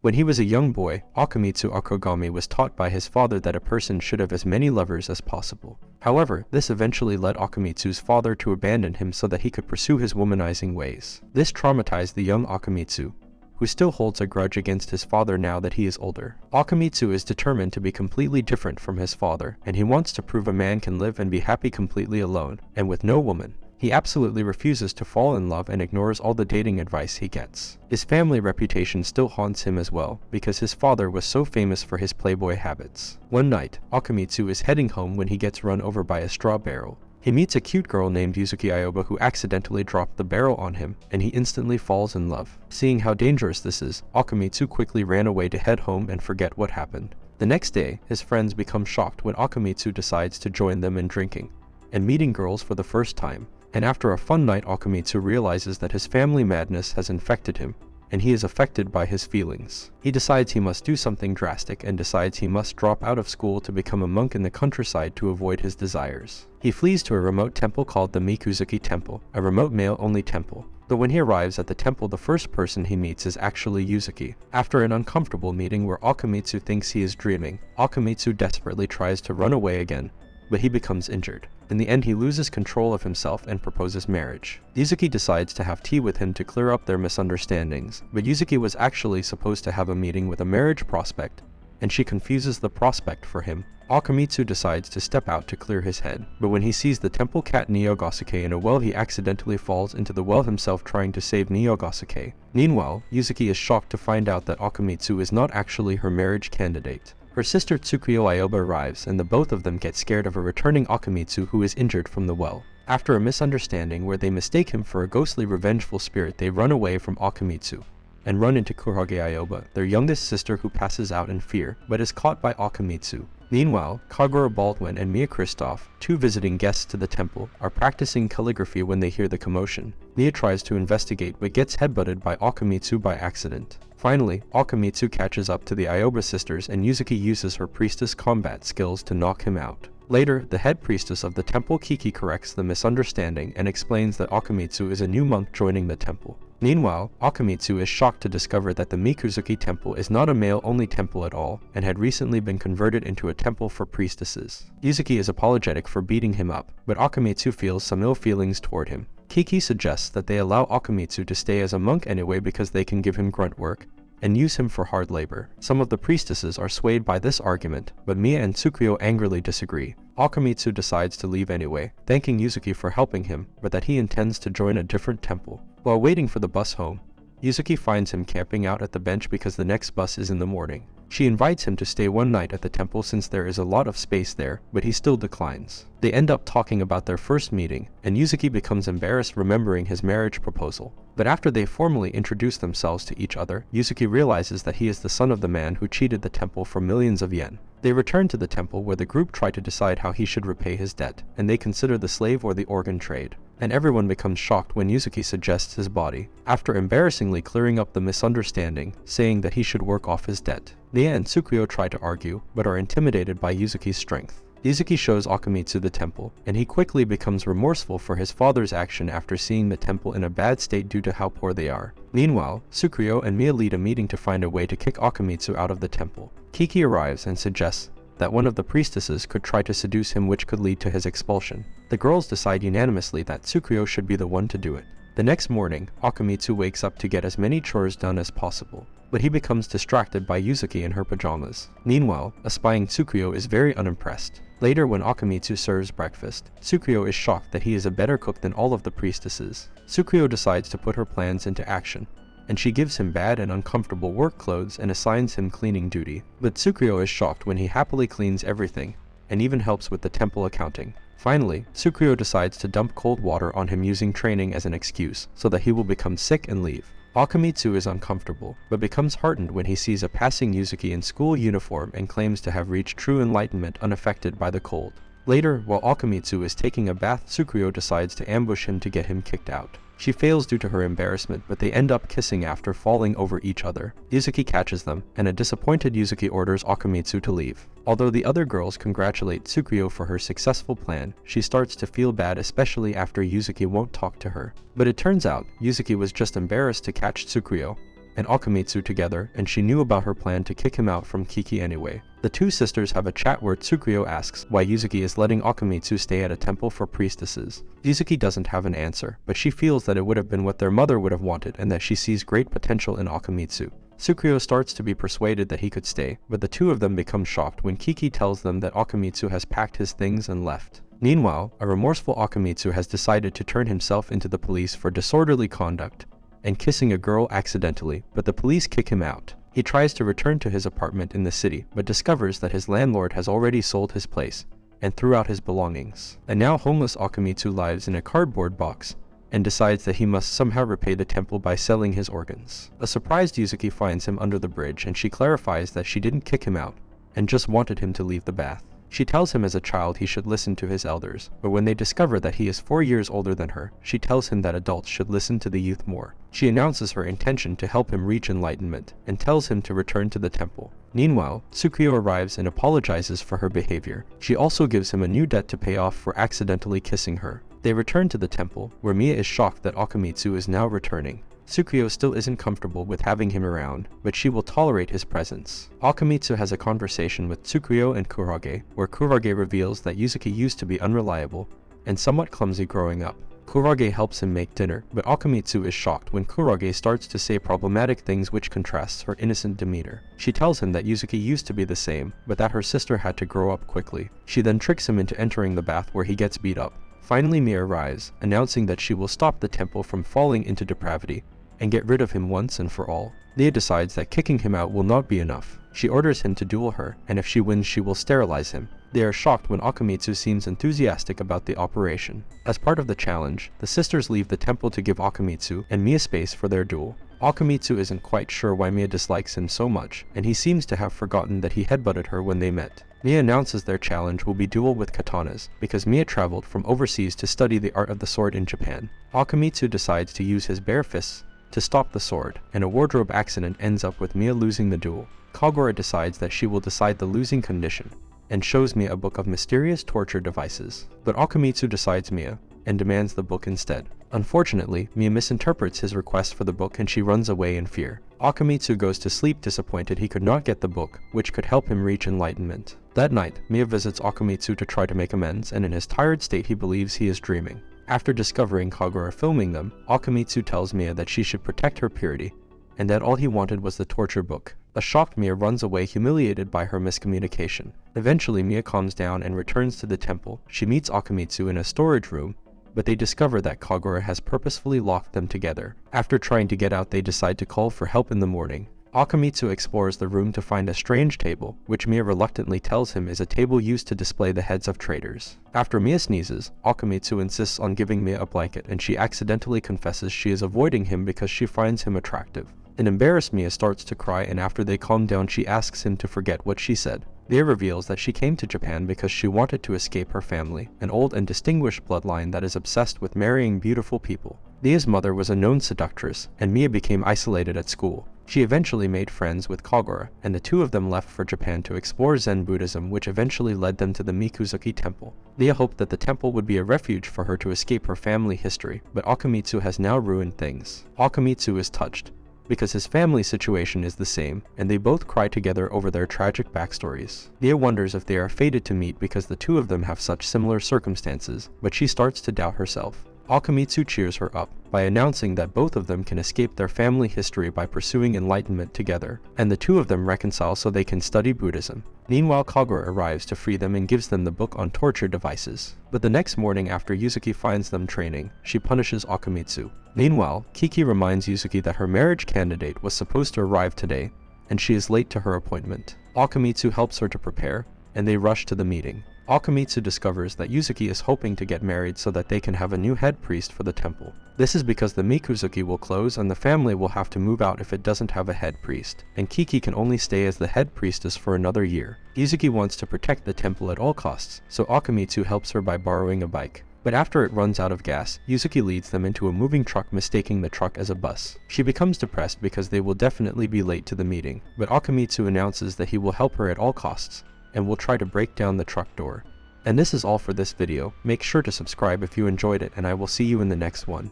When he was a young boy, Akemitsu Akagamai was taught by his father that a person should have as many lovers as possible. However, this eventually led Akemitsu's father to abandon him so that he could pursue his womanizing ways. This traumatized the young Akemitsu, who still holds a grudge against his father now that he is older. Akemitsu is determined to be completely different from his father, and he wants to prove a man can live and be happy completely alone, and with no woman. He absolutely refuses to fall in love and ignores all the dating advice he gets. His family reputation still haunts him as well, because his father was so famous for his playboy habits. One night, Akemitsu is heading home when he gets run over by a straw barrel. He meets a cute girl named Yuzuki Aoba who accidentally dropped the barrel on him, and he instantly falls in love. Seeing how dangerous this is, Akemitsu quickly ran away to head home and forget what happened. The next day, his friends become shocked when Akemitsu decides to join them in drinking and meeting girls for the first time. And after a fun night, Akemitsu realizes that his family madness has infected him, and he is affected by his feelings. He decides he must do something drastic and decides he must drop out of school to become a monk in the countryside to avoid his desires. He flees to a remote temple called the Mikuzuki Temple, a remote male-only temple. But when he arrives at the temple, the first person he meets is actually Yuzuki. After an uncomfortable meeting where Akemitsu thinks he is dreaming, Akemitsu desperately tries to run away again, but he becomes injured. In the end, he loses control of himself and proposes marriage. Yuzuki decides to have tea with him to clear up their misunderstandings, but Yuzuki was actually supposed to have a meeting with a marriage prospect, and she confuses the prospect for him. Akemitsu decides to step out to clear his head, but when he sees the temple cat Nyogosuke in a well, he accidentally falls into the well himself trying to save Nyogosuke. Meanwhile, Yuzuki is shocked to find out that Akemitsu is not actually her marriage candidate. Her sister Tsukuyo Aoba arrives, and the both of them get scared of a returning Akemitsu who is injured from the well. After a misunderstanding where they mistake him for a ghostly revengeful spirit, they run away from Akemitsu and run into Kurage Aoba, their youngest sister, who passes out in fear but is caught by Akemitsu. Meanwhile, Kagura Baldwin and Mia Kristoff, two visiting guests to the temple, are practicing calligraphy when they hear the commotion. Mia tries to investigate but gets headbutted by Akemitsu by accident. Finally, Akemitsu catches up to the Aoba sisters and Yuzuki uses her priestess combat skills to knock him out. Later, the head priestess of the temple Kiki corrects the misunderstanding and explains that Akemitsu is a new monk joining the temple. Meanwhile, Akemitsu is shocked to discover that the Mikuzuki temple is not a male-only temple at all, and had recently been converted into a temple for priestesses. Yuzuki is apologetic for beating him up, but Akemitsu feels some ill feelings toward him. Kiki suggests that they allow Akemitsu to stay as a monk anyway because they can give him grunt work and use him for hard labor. Some of the priestesses are swayed by this argument, but Mia and Tsukuyo angrily disagree. Akemitsu decides to leave anyway, thanking Yuzuki for helping him, but that he intends to join a different temple. While waiting for the bus home, Yuzuki finds him camping out at the bench because the next bus is in the morning. She invites him to stay one night at the temple since there is a lot of space there, but he still declines. They end up talking about their first meeting, and Yuzuki becomes embarrassed remembering his marriage proposal. But after they formally introduce themselves to each other, Yuzuki realizes that he is the son of the man who cheated the temple for millions of yen. They return to the temple where the group try to decide how he should repay his debt, and they consider the slave or the organ trade. And everyone becomes shocked when Yuzuki suggests his body, after embarrassingly clearing up the misunderstanding, saying that he should work off his debt. Mia and Tsukuyo try to argue, but are intimidated by Yuzuki's strength. Yuzuki shows Akemitsu the temple, and he quickly becomes remorseful for his father's action after seeing the temple in a bad state due to how poor they are. Meanwhile, Tsukuyo and Mia lead a meeting to find a way to kick Akemitsu out of the temple. Kiki arrives and suggests that one of the priestesses could try to seduce him, which could lead to his expulsion. The girls decide unanimously that Tsukuyo should be the one to do it. The next morning, Akemitsu wakes up to get as many chores done as possible, but he becomes distracted by Yuzuki in her pajamas. Meanwhile, a spying Tsukuyo is very unimpressed. Later, when Akemitsu serves breakfast, Tsukuyo is shocked that he is a better cook than all of the priestesses. Tsukuyo decides to put her plans into action, and she gives him bad and uncomfortable work clothes and assigns him cleaning duty. But Tsukuyo is shocked when he happily cleans everything, and even helps with the temple accounting. Finally, Tsukuyo decides to dump cold water on him using training as an excuse, so that he will become sick and leave. Akemitsu is uncomfortable, but becomes heartened when he sees a passing Yuzuki in school uniform and claims to have reached true enlightenment unaffected by the cold. Later, while Akemitsu is taking a bath, Tsukuyo decides to ambush him to get him kicked out. She fails due to her embarrassment, but they end up kissing after falling over each other. Yuzuki catches them, and a disappointed Yuzuki orders Akemitsu to leave. Although the other girls congratulate Tsukuyo for her successful plan, she starts to feel bad, especially after Yuzuki won't talk to her. But it turns out, Yuzuki was just embarrassed to catch Tsukuyo, and Akemitsu together, and she knew about her plan to kick him out from Kiki anyway. The two sisters have a chat where Tsukuyo asks why Yuzuki is letting Akemitsu stay at a temple for priestesses. Yuzuki doesn't have an answer, but she feels that it would have been what their mother would have wanted and that she sees great potential in Akemitsu. Tsukuyo starts to be persuaded that he could stay, but the two of them become shocked when Kiki tells them that Akemitsu has packed his things and left. Meanwhile, a remorseful Akemitsu has decided to turn himself into the police for disorderly conduct and kissing a girl accidentally, but the police kick him out. He tries to return to his apartment in the city, but discovers that his landlord has already sold his place and threw out his belongings. And now homeless Akemitsu lives in a cardboard box and decides that he must somehow repay the temple by selling his organs. A surprised Yuzuki finds him under the bridge, and she clarifies that she didn't kick him out and just wanted him to leave the bath. She tells him as a child he should listen to his elders, but when they discover that he is 4 years older than her, she tells him that adults should listen to the youth more. She announces her intention to help him reach enlightenment, and tells him to return to the temple. Meanwhile, Tsukuyo arrives and apologizes for her behavior. She also gives him a new debt to pay off for accidentally kissing her. They return to the temple, where Mia is shocked that Akemitsu is now returning. Tsukuyo still isn't comfortable with having him around, but she will tolerate his presence. Akemitsu has a conversation with Tsukuyo and Kurage, where Kurage reveals that Yuzuki used to be unreliable and somewhat clumsy growing up. Kurage helps him make dinner, but Akemitsu is shocked when Kurage starts to say problematic things which contrasts her innocent demeanor. She tells him that Yuzuki used to be the same, but that her sister had to grow up quickly. She then tricks him into entering the bath where he gets beat up. Finally, Mia arrives, announcing that she will stop the temple from falling into depravity and get rid of him once and for all. Mia decides that kicking him out will not be enough. She orders him to duel her, and if she wins she will sterilize him. They are shocked when Akemitsu seems enthusiastic about the operation. As part of the challenge, the sisters leave the temple to give Akemitsu and Mia space for their duel. Akemitsu isn't quite sure why Mia dislikes him so much, and he seems to have forgotten that he headbutted her when they met. Mia announces their challenge will be duel with katanas, because Mia traveled from overseas to study the art of the sword in Japan. Akemitsu decides to use his bare fists to stop the sword, and a wardrobe accident ends up with Mia losing the duel. Kagura decides that she will decide the losing condition, and shows Mia a book of mysterious torture devices. But Akemitsu decides Mia, and demands the book instead. Unfortunately, Mia misinterprets his request for the book and she runs away in fear. Akemitsu goes to sleep disappointed he could not get the book, which could help him reach enlightenment. That night, Mia visits Akemitsu to try to make amends, and in his tired state he believes he is dreaming. After discovering Kagura filming them, Akemitsu tells Mia that she should protect her purity, and that all he wanted was the torture book. A shocked Mia runs away, humiliated by her miscommunication. Eventually, Mia calms down and returns to the temple. She meets Akemitsu in a storage room, but they discover that Kagura has purposefully locked them together. After trying to get out, they decide to call for help in the morning. Akemitsu explores the room to find a strange table, which Mia reluctantly tells him is a table used to display the heads of traitors. After Mia sneezes, Akemitsu insists on giving Mia a blanket, and she accidentally confesses she is avoiding him because she finds him attractive. An embarrassed Mia starts to cry, and after they calm down she asks him to forget what she said. Mia reveals that she came to Japan because she wanted to escape her family, an old and distinguished bloodline that is obsessed with marrying beautiful people. Mia's mother was a known seductress, and Mia became isolated at school. She eventually made friends with Kagura, and the two of them left for Japan to explore Zen Buddhism, which eventually led them to the Mikuzuki Temple. Mia hoped that the temple would be a refuge for her to escape her family history, but Akemitsu has now ruined things. Akemitsu is touched, because his family situation is the same, and they both cry together over their tragic backstories. Mia wonders if they are fated to meet because the two of them have such similar circumstances, but she starts to doubt herself. Akemitsu cheers her up by announcing that both of them can escape their family history by pursuing enlightenment together, and the two of them reconcile so they can study Buddhism. Meanwhile, Kagura arrives to free them and gives them the book on torture devices. But the next morning, after Yuzuki finds them training, she punishes Akemitsu. Meanwhile, Kiki reminds Yuzuki that her marriage candidate was supposed to arrive today, and she is late to her appointment. Akemitsu helps her to prepare, and they rush to the meeting. Akemitsu discovers that Yuzuki is hoping to get married so that they can have a new head priest for the temple. This is because the Mikuzuki will close and the family will have to move out if it doesn't have a head priest, and Kiki can only stay as the head priestess for another year. Yuzuki wants to protect the temple at all costs, so Akemitsu helps her by borrowing a bike. But after it runs out of gas, Yuzuki leads them into a moving truck, mistaking the truck as a bus. She becomes depressed because they will definitely be late to the meeting, but Akemitsu announces that he will help her at all costs, and will try to break down the truck door. And this is all for this video. Make sure to subscribe if you enjoyed it, and I will see you in the next one.